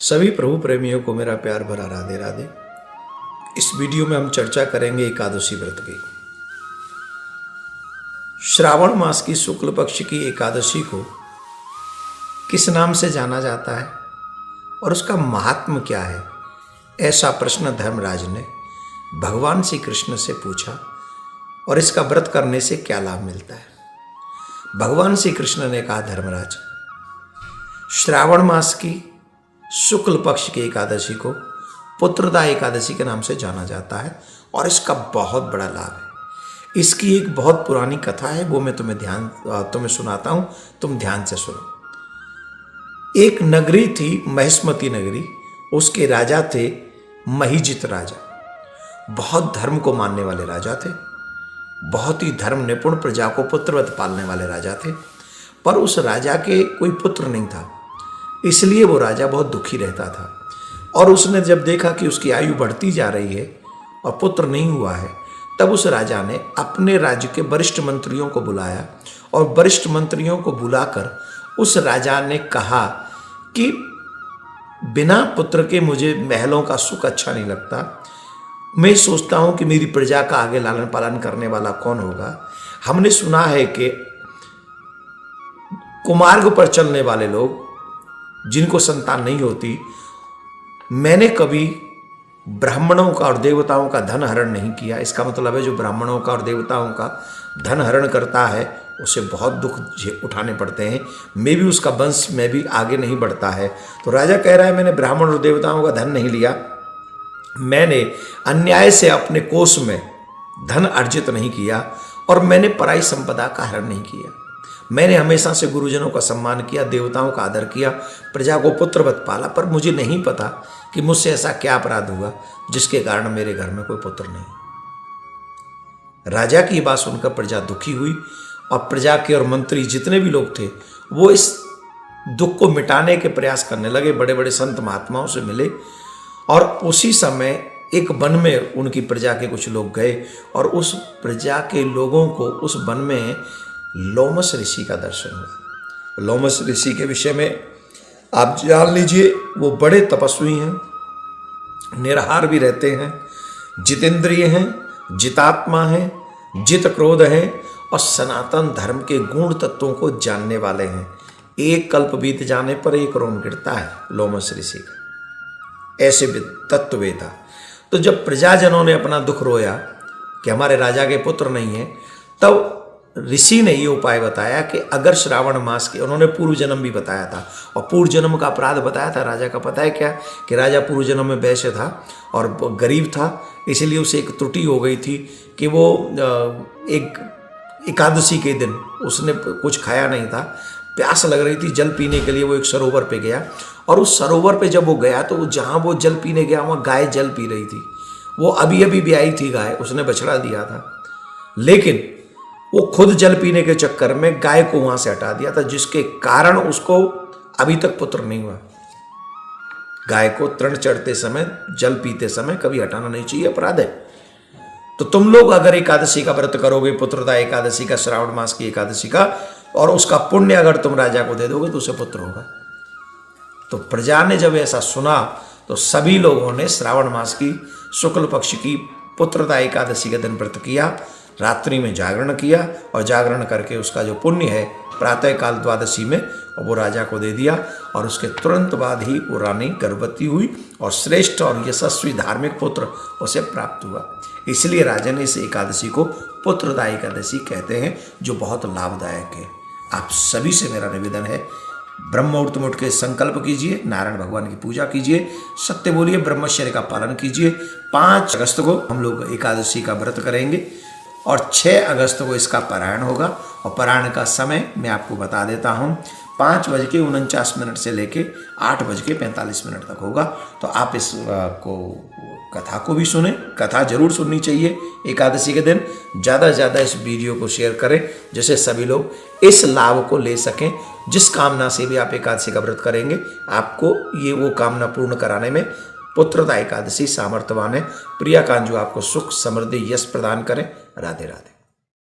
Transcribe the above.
सभी प्रभु प्रेमियों को मेरा प्यार भरा राधे राधे। इस वीडियो में हम चर्चा करेंगे एकादशी व्रत की। श्रावण मास की शुक्ल पक्ष की एकादशी को किस नाम से जाना जाता है और उसका महात्म्य क्या है, ऐसा प्रश्न धर्मराज ने भगवान श्री कृष्ण से पूछा और इसका व्रत करने से क्या लाभ मिलता है। भगवान श्री कृष्ण ने कहा, धर्मराज, श्रावण मास की शुक्ल पक्ष की एकादशी को पुत्रदा एकादशी के नाम से जाना जाता है और इसका बहुत बड़ा लाभ है। इसकी एक बहुत पुरानी कथा है, वो मैं तुम्हें सुनाता हूँ, तुम ध्यान से सुनो। एक नगरी थी महिष्मती नगरी, उसके राजा थे महीजित राजा। बहुत धर्म को मानने वाले राजा थे, बहुत ही धर्म निपुण, प्रजा को पुत्रवत पालने वाले राजा थे। पर उस राजा के कोई पुत्र नहीं था, इसलिए वो राजा बहुत दुखी रहता था। और उसने जब देखा कि उसकी आयु बढ़ती जा रही है और पुत्र नहीं हुआ है, तब उस राजा ने अपने राज्य के वरिष्ठ मंत्रियों को बुलाया और वरिष्ठ मंत्रियों को बुलाकर उस राजा ने कहा कि बिना पुत्र के मुझे महलों का सुख अच्छा नहीं लगता। मैं सोचता हूं कि मेरी प्रजा का आगे लालन पालन करने वाला कौन होगा। हमने सुना है कि कुमार्ग पर चलने वाले लोग जिनको संतान नहीं होती, मैंने कभी ब्राह्मणों का और देवताओं का धन हरण नहीं किया। इसका मतलब है जो ब्राह्मणों का और देवताओं का धन हरण करता है उसे बहुत दुख उठाने पड़ते हैं। मैं भी उसका वंश में भी आगे नहीं बढ़ता है। तो राजा कह रहा है, मैंने ब्राह्मण और देवताओं का धन नहीं लिया, मैंने अन्याय से अपने कोष में धन अर्जित नहीं किया और मैंने पराई संपदा का हरण नहीं किया। मैंने हमेशा से गुरुजनों का सम्मान किया, देवताओं का आदर किया, प्रजा को पुत्रवत पाला। पर मुझे नहीं पता कि मुझसे ऐसा क्या अपराध हुआ जिसके कारण मेरे घर में कोई पुत्र नहीं। राजा की बात सुनकर प्रजा दुखी हुई और प्रजा के और मंत्री जितने भी लोग थे वो इस दुख को मिटाने के प्रयास करने लगे। बड़े बड़े संत महात्माओं से मिले और उसी समय एक वन में उनकी प्रजा के कुछ लोग गए और उस प्रजा के लोगों को उस वन में लोमस ऋषि का दर्शन हुआ। लोमस ऋषि के विषय में आप जान लीजिए, वो बड़े तपस्वी हैं, निराहार भी रहते हैं, जितेंद्रिय हैं, जितात्मा हैं, जित क्रोध हैं और सनातन धर्म के गुण तत्वों को जानने वाले हैं। एक कल्प बीत जाने पर एक रोम गिरता है लोमस ऋषि का, ऐसे तत्ववेता। तो जब प्रजाजनों ने अपना दुख रोया कि हमारे राजा के पुत्र नहीं है, तब ऋषि ने ये उपाय बताया कि अगर श्रावण मास के, उन्होंने पूर्व जन्म भी बताया था और पूर्व जन्म का अपराध बताया था राजा का। पता है क्या, कि राजा पूर्व जन्म में वैश्य था और गरीब था, इसलिए उसे एक त्रुटि हो गई थी कि वो एक एकादशी के दिन उसने कुछ खाया नहीं था, प्यास लग रही थी, जल पीने के लिए वो एक सरोवर पे गया और उस सरोवर पे जब वो गया तो जहाँ वो जल पीने गया वहाँ गाय जल पी रही थी। वो अभी अभी ब्याई थी गाय, उसने बछड़ा दिया था, लेकिन वो खुद जल पीने के चक्कर में गाय को वहां से हटा दिया था, जिसके कारण उसको अभी तक पुत्र नहीं हुआ। गाय को तृण चढ़ते समय, जल पीते समय कभी हटाना नहीं चाहिए, अपराध है। तो तुम लोग अगर एकादशी का व्रत करोगे, पुत्रदा एकादशी का, श्रावण मास की एकादशी का, और उसका पुण्य अगर तुम राजा को दे दोगे तो उसे पुत्र होगा। तो प्रजा ने जब ऐसा सुना तो सभी लोगों ने श्रावण मास की शुक्ल पक्ष की पुत्रदा एकादशी के दिन व्रत किया, रात्रि में जागरण किया और जागरण करके उसका जो पुण्य है प्रातःकाल द्वादशी में वो राजा को दे दिया और उसके तुरंत बाद ही वो रानी गर्भवती हुई और श्रेष्ठ और यशस्वी धार्मिक पुत्र उसे प्राप्त हुआ। इसलिए राजा ने इस एकादशी को पुत्रदा एकादशी कहते हैं, जो बहुत लाभदायक है। आप सभी से मेरा निवेदन है, ब्रह्म मुहूर्त में उठ के संकल्प कीजिए, नारायण भगवान की पूजा कीजिए, सत्य बोलिए, ब्रह्मचर्य का पालन कीजिए। 5 अगस्त को हम लोग एकादशी का व्रत करेंगे और 6 अगस्त को इसका पारायण होगा और पारायण का समय मैं आपको बता देता हूँ, 5:49 से लेके 8:45 तक होगा। तो आप इस कथा को भी सुने, कथा जरूर सुननी चाहिए एकादशी के दिन। ज़्यादा से ज़्यादा इस वीडियो को शेयर करें जिससे सभी लोग इस लाभ को ले सकें। जिस कामना से भी आप एकादशी का व्रत करेंगे, आपको ये वो कामना पूर्ण कराने में पुत्रदा एकादशी सामर्थ्यवान है। प्रिया कांजू आपको सुख, समृद्धि, यश प्रदान करें। राधे राधे।